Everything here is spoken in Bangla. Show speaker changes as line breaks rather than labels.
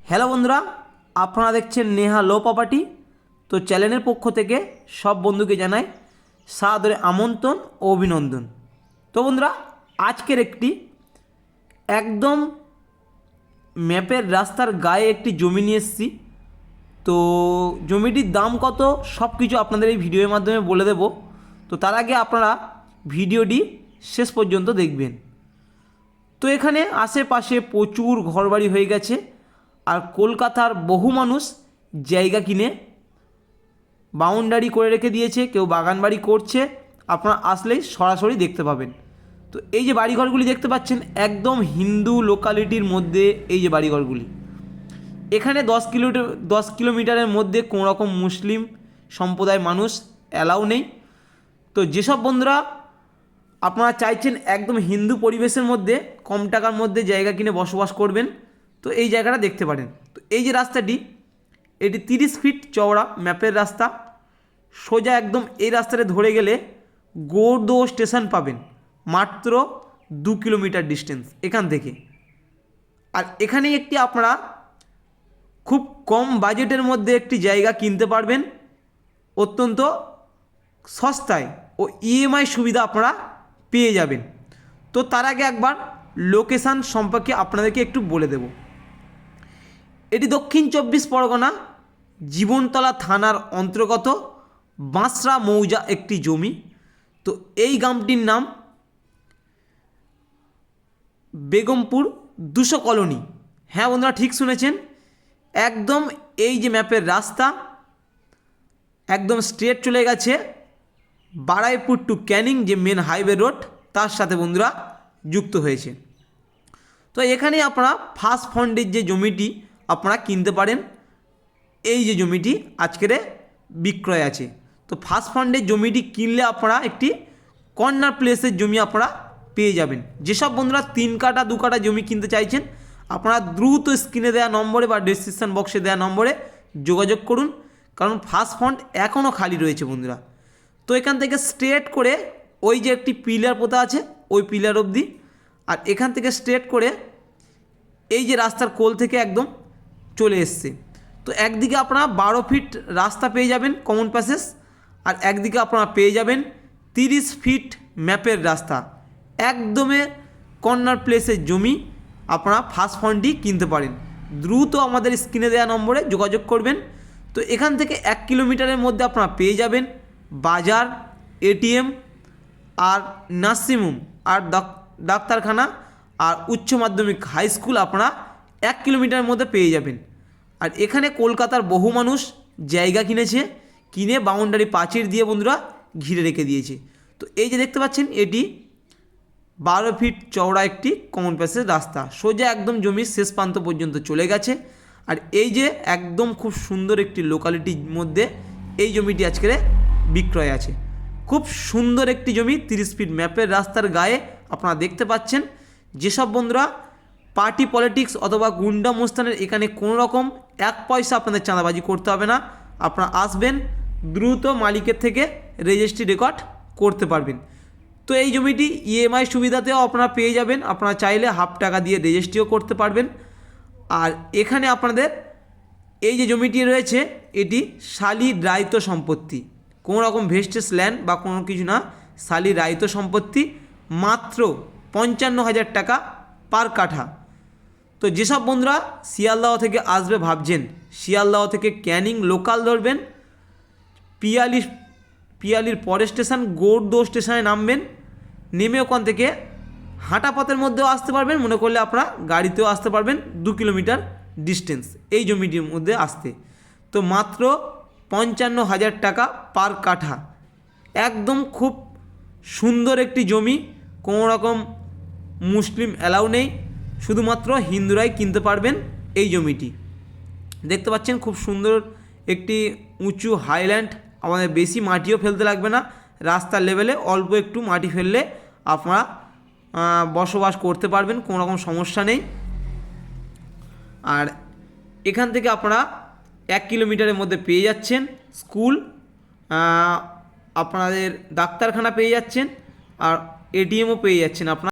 হ্যালো বন্ধুরা, আপনারা দেখছেন নেহা লো প্রপার্টি। তো চ্যানেলের পক্ষ থেকে সব বন্ধুকে জানাই সাদরে আমন্ত্রণ ও অভিনন্দন। তো বন্ধুরা, আজকের একটি একদম ম্যাপের রাস্তার গায়ে একটি জমি নিয়ে এসেছি। তো জমিটির দাম কত সব কিছু আপনাদের এই ভিডিওর মাধ্যমে বলে দেব। তো তার আগে আপনারা ভিডিওটি শেষ পর্যন্ত দেখবেন। তো এখানে আশেপাশে প্রচুর ঘরবাড়ি হয়ে গেছে, আর কলকাতার বহু মানুষ জায়গা কিনে বাউন্ডারি করে রেখে দিয়েছে, কেউ বাগান বাড়ি করছে। আপনারা আসলেই সরাসরি দেখতে পাবেন। তো এই যে বাড়িঘরগুলি দেখতে পাচ্ছেন, একদম হিন্দু লোকালিটির মধ্যে এই যে বাড়িঘরগুলি। এখানে 10 কিলোমিটারের মধ্যে কোনো রকম মুসলিম সম্প্রদায়ের মানুষ অ্যালাউ নেই। তো যেসব বন্ধুরা আপনারা চাইছেন একদম হিন্দু পরিবেশের মধ্যে কম টাকার মধ্যে জায়গা কিনে বসবাস করবেন, তো এই জায়গাটা দেখতে পারেন। তো এই যে রাস্তাটি, এটি 30 ফিট চওড়া ম্যাপের রাস্তা। সোজা একদম এই রাস্তাটা ধরে গেলে গোর্দো স্টেশন পাবেন, মাত্র 2 কিলোমিটার ডিস্টেন্স এখান থেকে। আর এখানেই একটি আপনারা খুব কম বাজেটের মধ্যে একটি জায়গা কিনতে পারবেন, অত্যন্ত সস্তায়, ও ইএমআই সুবিধা আপনারা পেয়ে যাবেন। তো তার আগে একবার লোকেশান সম্পর্কে আপনাদেরকে একটু বলে দেব। এটি দক্ষিণ 24 পরগনা জীবনতলা থানার অন্তর্গত বাঁশরা মৌজা একটি জমি। তো এই গ্রামটির নাম বেগমপুর 200 কলোনি। হ্যাঁ বন্ধুরা, ঠিক শুনেছেন। একদম এই যে ম্যাপের রাস্তা একদম স্ট্রেট চলে গেছে বারাইপুর টু ক্যানিং, যে মেন হাইওয়ে রোড, তার সাথে বন্ধুরা যুক্ত হয়েছে। তো এখানে আপনারা ফার্স্ট ফান্ডের যে জমিটি আপনারা কিনতে পারেন, এই যে জমিটি আজকের বিক্রয় আছে। তো ফার্স্ট ফান্ডের জমিটি কিনলে আপনারা একটি কর্নার প্লেসের জমি আপনারা পেয়ে যাবেন। যেসব বন্ধুরা 3 কাঠা 2 কাঠা জমি কিনতে চাইছেন, আপনারা দ্রুত স্ক্রিনে দেওয়া নম্বরে বা ডেসক্রিপশন বক্সে দেওয়া নম্বরে যোগাযোগ করুন, কারণ ফার্স্ট ফান্ড এখনও খালি রয়েছে বন্ধুরা। তো এখান থেকে স্ট্রেট করে ওই যে একটি পিলার পোতা আছে, ওই পিলার অবধি, আর এখান থেকে স্ট্রেট করে এই যে রাস্তার কোল থেকে একদম চলে এসছে। তো একদিকে আপনারা 12 ফিট রাস্তা পেয়ে যাবেন কমন প্যাসেজ, আর একদিকে আপনারা পেয়ে যাবেন 30 ফিট ম্যাপের রাস্তা। একদমে কর্নার প্লেসের জমি আপনারা ফার্স্ট ফান্ডই কিনতে পারেন। দ্রুত আমাদের স্ক্রিনে দেওয়া নম্বরে যোগাযোগ করবেন। তো এখান থেকে 1 কিলোমিটারের মধ্যে আপনারা পেয়ে যাবেন বাজার, এটিএম, আর নার্সিংহোম, আর ডাক্তারখানা, আর উচ্চ মাধ্যমিক হাই স্কুল আপনারা 1 কিলোমিটারের মধ্যে পেয়ে যাবেন। আর এখানে কলকাতার বহু মানুষ জায়গা কিনেছে, কিনে বাউন্ডারি প্রাচীর দিয়ে বন্ধুরা ঘিরে রেখে দিয়েছে। তো এই যে দেখতে পাচ্ছেন, এটি 12 ফিট চওড়া একটি কমন প্যাসেজ রাস্তা, সোজা একদম জমির শেষ প্রান্ত পর্যন্ত চলে গেছে। আর এই যে একদম খুব সুন্দর একটি লোকালিটির মধ্যে এই জমিটি আজকের বিক্রয় আছে। খুব সুন্দর একটি জমি 30 ফিট ম্যাপের রাস্তার গায়ে আপনারা দেখতে পাচ্ছেন। যেসব বন্ধুরা পার্টি পলিটিক্স অথবা গুন্ডা মোস্তানের এখানে কোনো রকম 1 পয়সা আপনাদের চাঁদাবাজি করতে হবে না। আপনারা আসবেন, দ্রুত মালিকের থেকে রেজিস্ট্রি রেকর্ড করতে পারবেন। তো এই জমিটি ইএমআই সুবিধাতেও আপনারা পেয়ে যাবেন। আপনারা চাইলে হাফ টাকা দিয়ে রেজিস্ট্রিও করতে পারবেন। আর এখানে আপনাদের এই যে জমিটি রয়েছে, এটি শালি রায়িত সম্পত্তি, কোনো রকম ভেস্টেজ ল্যান্ড বা কোনো কিছু না, শালি রায়িত সম্পত্তি, মাত্র 55,000 টাকা পার কাঠা। তো যেসব বন্ধুরা শিয়ালদহ থেকে আসবে ভাবছেন, শিয়ালদহ থেকে ক্যানিং লোকাল ধরবেন, পিয়ালির পরের স্টেশন গোর্দো স্টেশনে নামবেন, নেমে ওখান থেকে হাঁটা পথের মধ্যেও আসতে পারবেন, মনে করলে আপনারা গাড়িতেও আসতে পারবেন। 2 কিলোমিটার ডিস্টেন্স এই জমিটির মধ্যে আসতে। তো মাত্র 55,000 টাকা পার কাঠা। একদম খুব সুন্দর একটি জমি, কোনো রকম মুসলিম অ্যালাউ নেই, শুধুমাত্র হিন্দুরাই কিনতে পারবেন এই জমিটি। দেখতে পাচ্ছেন খুব সুন্দর একটি উঁচু হাইল্যান্ড, আমাদের বেশি মাটিও ফেলতে লাগবে না, রাস্তার লেভেলে অল্প একটু মাটি ফেললে আপনারা বসবাস করতে পারবেন, কোনো রকম সমস্যা নেই। আর এখান থেকে আপনারা 1 কিলোমিটারের মধ্যে পেয়ে যাচ্ছেন স্কুল, আপনাদের ডাক্তারখানা পেয়ে যাচ্ছেন, আর এটিএমও পেয়ে যাচ্ছেন আপনারা।